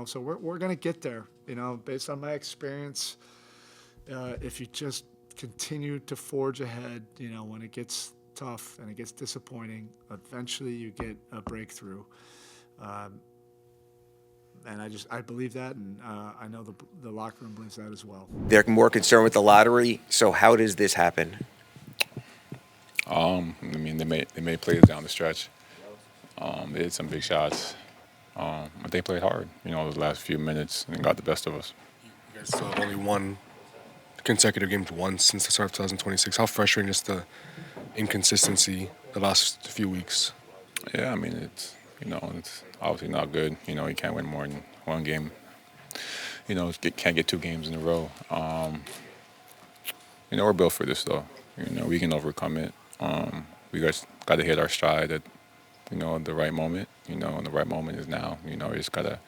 So we're going to get there, based on my experience. If you just continue to forge ahead, when it gets tough and it gets disappointing, eventually you get a breakthrough. And I believe that, and I know the locker room believes that as well. They're more concerned with the lottery, so how does this happen? They made plays down the stretch. They hit some big shots. But they played hard, those last few minutes and got the best of us. You guys still have only one consecutive game to win since the start of 2026. How frustrating is the inconsistency the last few weeks? Yeah, it's obviously not good. You can't win more than one game. Can't get 2 games in a row. We're built for this, though. We can overcome it. We just got to hit our stride at, the right moment. And the right moment is now. We just got to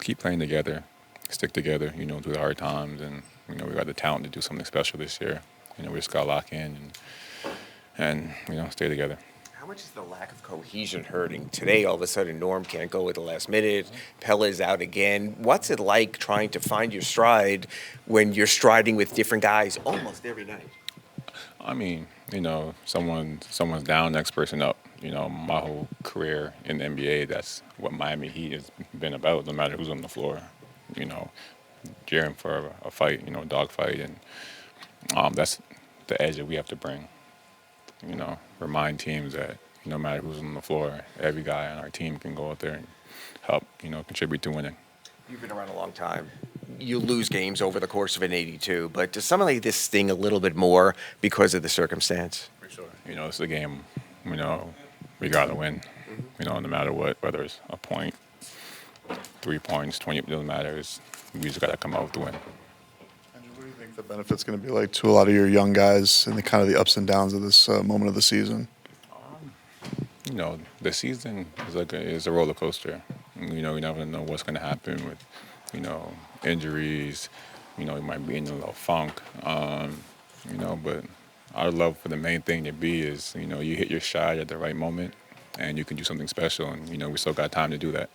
keep playing together, stick together, through the hard times. And, we got the talent to do something special this year. We just got to lock in and stay together. How much is the lack of cohesion hurting? Today, all of a sudden, Norm can't go at the last minute. Pella's out again. What's it like trying to find your stride when you're striding with different guys almost every night? Someone's down, next person up. My whole career in the NBA, that's what Miami Heat has been about, no matter who's on the floor. Cheering for a fight, a dog fight. And that's the edge that we have to bring. Remind teams that no matter who's on the floor, every guy on our team can go out there and help, contribute to winning. You've been around a long time. You lose games over the course of an 82, but does something like this sting a little bit more because of the circumstance? For sure. It's a game, we got to win, no matter what, whether it's a point, 3 points, 20, it doesn't matter. We just got to come out with the win. What do you think the benefit's going to be like to a lot of your young guys and the ups and downs of this moment of the season? The season is a roller coaster. You never know what's going to happen with, injuries. You might be in a little funk. But I would love for the main thing to be is, you hit your shot at the right moment and you can do something special. And, we still got time to do that.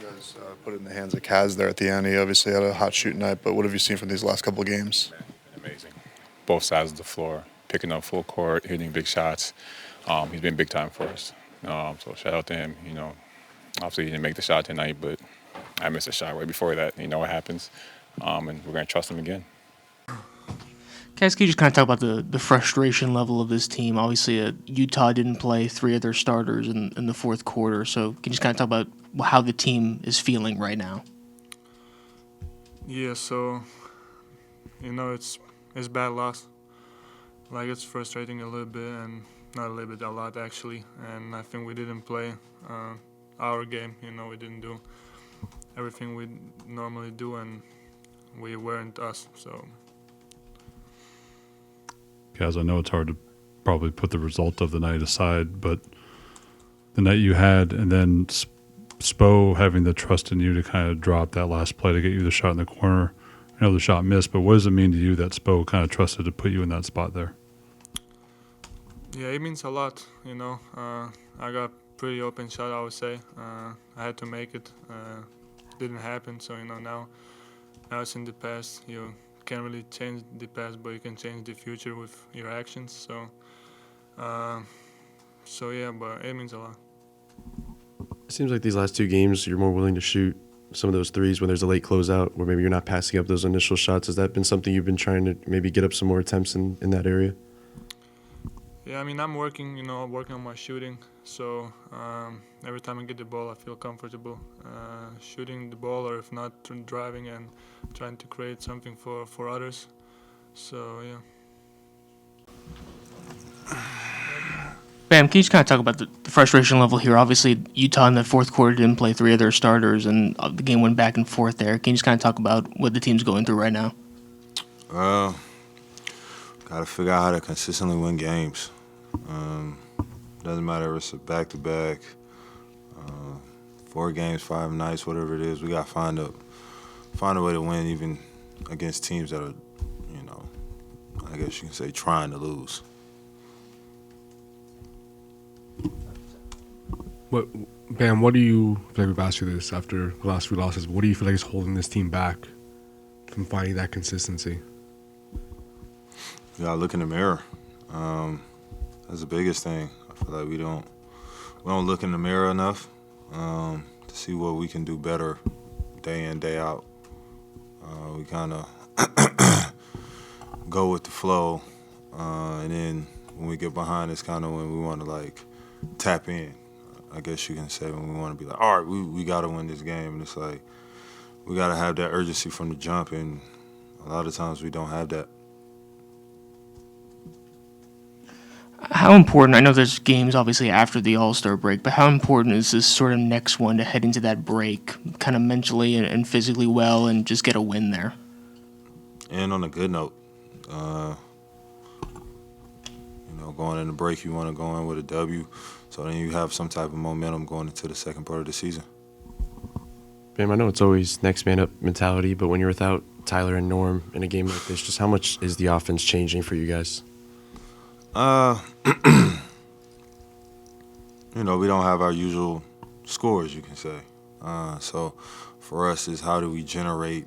You guys put it in the hands of Kaz there at the end. He obviously had a hot shoot night, but what have you seen from these last couple of games? Amazing. Both sides of the floor, picking up full court, hitting big shots. He's been big time for us. So shout out to him. Obviously he didn't make the shot tonight, but I missed a shot right before that. What happens. And we're going to trust him again. Guys, can you just kind of talk about the frustration level of this team? Obviously, Utah didn't play 3 of their starters in the fourth quarter. So can you just kind of talk about how the team is feeling right now? Yeah, so, it's bad loss. It's frustrating a little bit, and not a little bit, a lot actually. And I think we didn't play our game. We didn't do everything we normally do, and we weren't us, so. Guys, I know it's hard to probably put the result of the night aside, but the night you had and then Spo having the trust in you to kind of drop that last play to get you the shot in the corner. I know the shot missed, but what does it mean to you that Spo kind of trusted to put you in that spot there? Yeah, it means a lot, I got pretty open shot, I would say. I had to make it. Didn't happen, so, now it's in the past. You can't really change the past, but you can change the future with your actions. So yeah, but it means a lot. It seems like these last 2 games, you're more willing to shoot some of those threes when there's a late closeout, or maybe you're not passing up those initial shots. Has that been something you've been trying to maybe get up some more attempts in that area? Yeah, I'm working, working on my shooting. So every time I get the ball, I feel comfortable shooting the ball, or if not, driving and trying to create something for others. So, yeah. Bam, can you just kind of talk about the frustration level here? Obviously, Utah in the fourth quarter didn't play 3 of their starters, and the game went back and forth there. Can you just kind of talk about what the team's going through right now? Got to figure out how to consistently win games. Doesn't matter if it's a back-to-back, 4 games, 5 nights, whatever it is. We got to find a way to win, even against teams that are, I guess you can say, trying to lose. Bam, what do you feel like we've asked you this after the last few losses? What do you feel like is holding this team back from finding that consistency? You gotta look in the mirror. That's the biggest thing. I feel like we don't look in the mirror enough to see what we can do better day in, day out. We kind of go with the flow, and then when we get behind, it's kind of when we want to like tap in. I guess you can say when we want to be like, all right, we got to win this game. And it's like we got to have that urgency from the jump, and a lot of times we don't have that. How important, I know there's games obviously after the All-Star break, but how important is this sort of next one to head into that break kind of mentally and physically well and just get a win there? And on a good note, going in the break, you want to go in with a W, so then you have some type of momentum going into the second part of the season. Bam, I know it's always next man up mentality, but when you're without Tyler and Norm in a game like this, just how much is the offense changing for you guys? We don't have our usual scores, you can say. So for us is how do we generate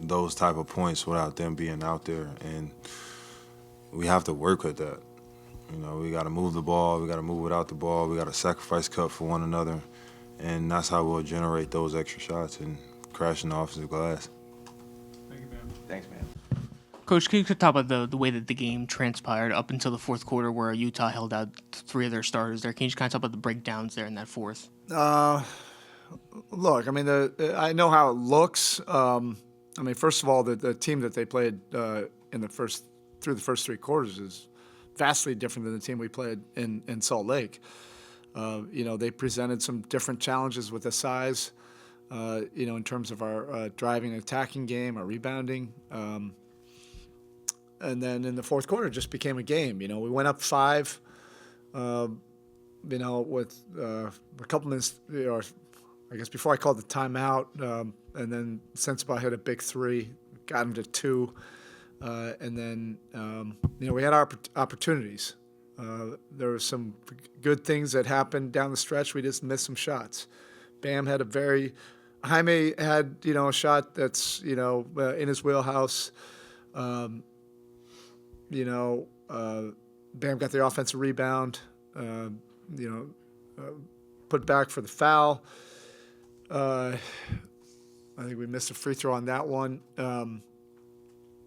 those type of points without them being out there, and we have to work with that. We got to move the ball, we got to move without the ball, we got to sacrifice cut for one another, and that's how we'll generate those extra shots and crash in the offensive glass. Thanks, man. Coach, can you talk about the way that the game transpired up until the fourth quarter where Utah held out three of their starters there? Can you just kind of talk about the breakdowns there in that fourth? Look, I mean, I know how it looks. First of all, the team that they played through the first three quarters is vastly different than the team we played in Salt Lake. They presented some different challenges with the size, in terms of our driving and attacking game, our rebounding. And then in the fourth quarter, it just became a game. We went up 5, with a couple minutes, I guess before I called the timeout, and then Sensabaugh hit a big 3, got him to 2. And then, we had our opportunities. There were some good things that happened down the stretch. We just missed some shots. Bam had Jaime had, a shot that's, in his wheelhouse. Bam got the offensive rebound, put back for the foul. I think we missed a free throw on that one.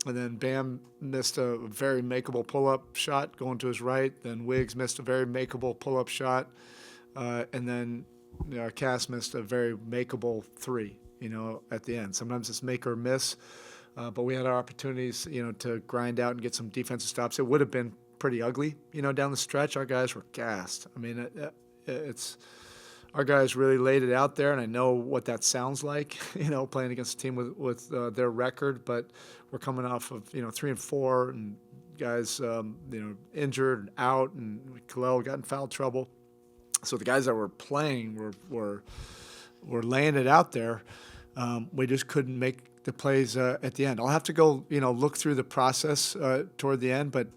And then Bam missed a very makeable pull-up shot going to his right. Then Wiggs missed a very makeable pull-up shot. And then Cass missed a very makeable 3, at the end. Sometimes it's make or miss. But we had our opportunities, to grind out and get some defensive stops. It would have been pretty ugly, down the stretch. Our guys were gassed. I mean, our guys really laid it out there, and I know what that sounds like, playing against a team with their record. But we're coming off of 3 and 4, and guys injured and out, and Kalel got in foul trouble. So the guys that were playing were laying it out there. We just couldn't make the plays at the end. I'll have to go look through the process toward the end, but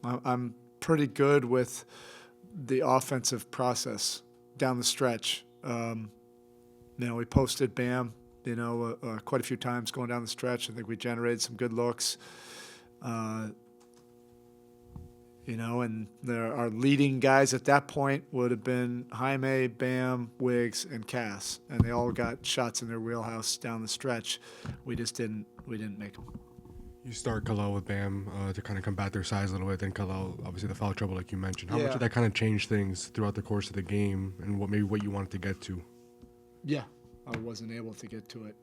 I'm pretty good with the offensive process down the stretch. We posted Bam, quite a few times going down the stretch. I think we generated some good looks. And our leading guys at that point would have been Jaime, Bam, Wiggs, and Cass, and they all got shots in their wheelhouse down the stretch. We didn't make them. You start Kalel with Bam to kind of combat their size a little bit. Then Kalel, obviously the foul trouble, like you mentioned. How much did that kind of change things throughout the course of the game, and what you wanted to get to? Yeah, I wasn't able to get to it,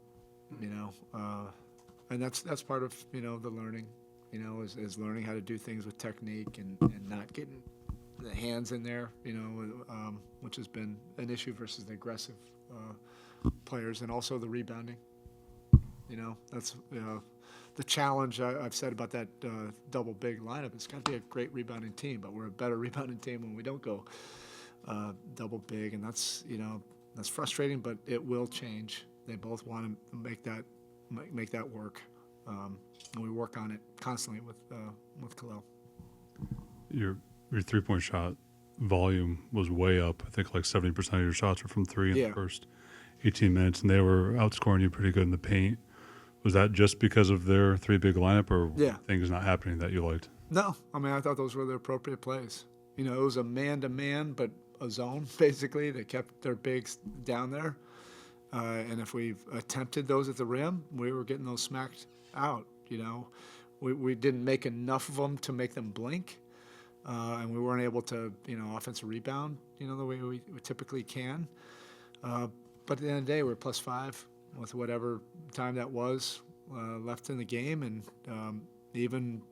and that's part of the learning, is learning how to do things with technique and not getting the hands in there, which has been an issue versus the aggressive players, and also the rebounding. That's the challenge I've said about that double big lineup. It's got to be a great rebounding team, but we're a better rebounding team when we don't go double big, and that's frustrating, but it will change. They both want to make that work, and we work on it constantly with Kalel. Your 3-point shot volume was way up. I think like 70% of your shots were from three in Yeah. the first 18 minutes, and they were outscoring you pretty good in the paint. Was that just because of their three big lineup, or Yeah. things not happening that you liked? No, I mean, I thought those were the appropriate plays. You know, it was a man-to-man, but a zone, basically. They kept their bigs down there. And if we attempted those at the rim, we were getting those smacked out, you know. We didn't make enough of them to make them blink. And we weren't able to, you know, offensive rebound, you know, the way we typically can. But at the end of the day, we're +5 with whatever time that was left in the game. And even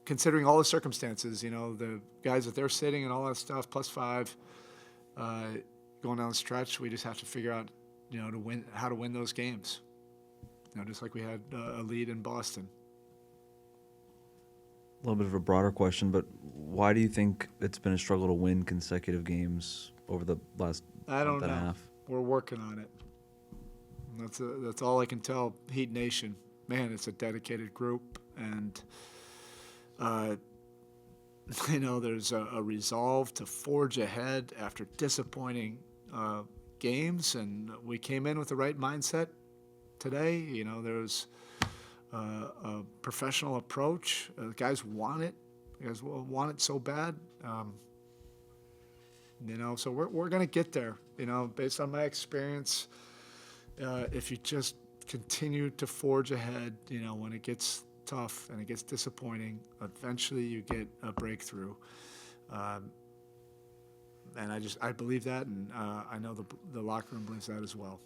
considering all the circumstances, you know, the guys that they're sitting and all that stuff, +5 going down the stretch, we just have to figure out, you know, how to win those games. You know, just like we had a lead in Boston. A little bit of a broader question, but why do you think it's been a struggle to win consecutive games over the last I don't month and a know. half? We're working on it. That's all I can tell Heat Nation. Man, it's a dedicated group, and you know, there's a resolve to forge ahead after disappointing games, and we came in with the right mindset today. You know, there's a professional approach. The guys want it. The guys want it so bad. You know, so we're going to get there. You know, based on my experience, if you just continue to forge ahead, you know, when it gets tough and it gets disappointing, eventually you get a breakthrough. And I believe that, and I know the locker room believes that as well.